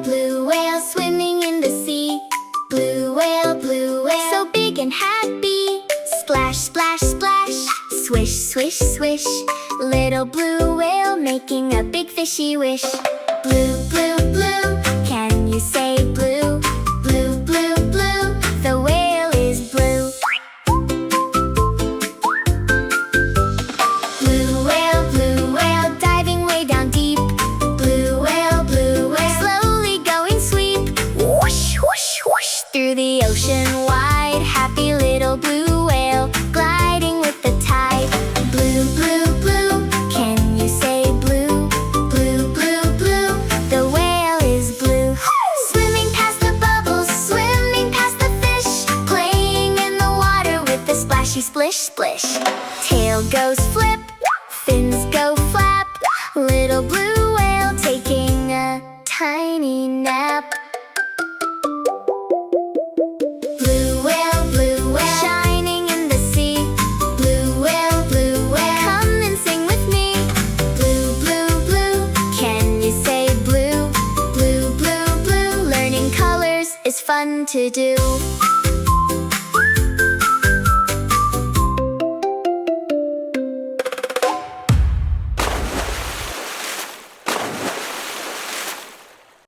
blue whale swimming in the sea. Blue whale, so big and happy. Splash, splash, splash, swish, swish, swish. Little blue whale making a big fishy wish. Blue, blue, blue, can you say blue? Blue, blue, blue, the whale is blue. Blue whale, diving way down deep. Blue whale, slowly going sweep. Whoosh, whoosh, whoosh, through the ocean wide. Happy little blue whale, gliding with the tide. Blue, blue, blue, can you say blue? Blue, blue, blue, the whale is blue. Swimming past the bubbles, swimming past the fish, playing in the water with the splashy splish, splish. Tail goes flip, fins go flap. Little blue whale taking a tiny nap. Blue whale, shining in the sea. Blue whale, come and sing with me. Blue, blue, blue, can you say blue? Blue, blue, blue, learning colors is fun to do.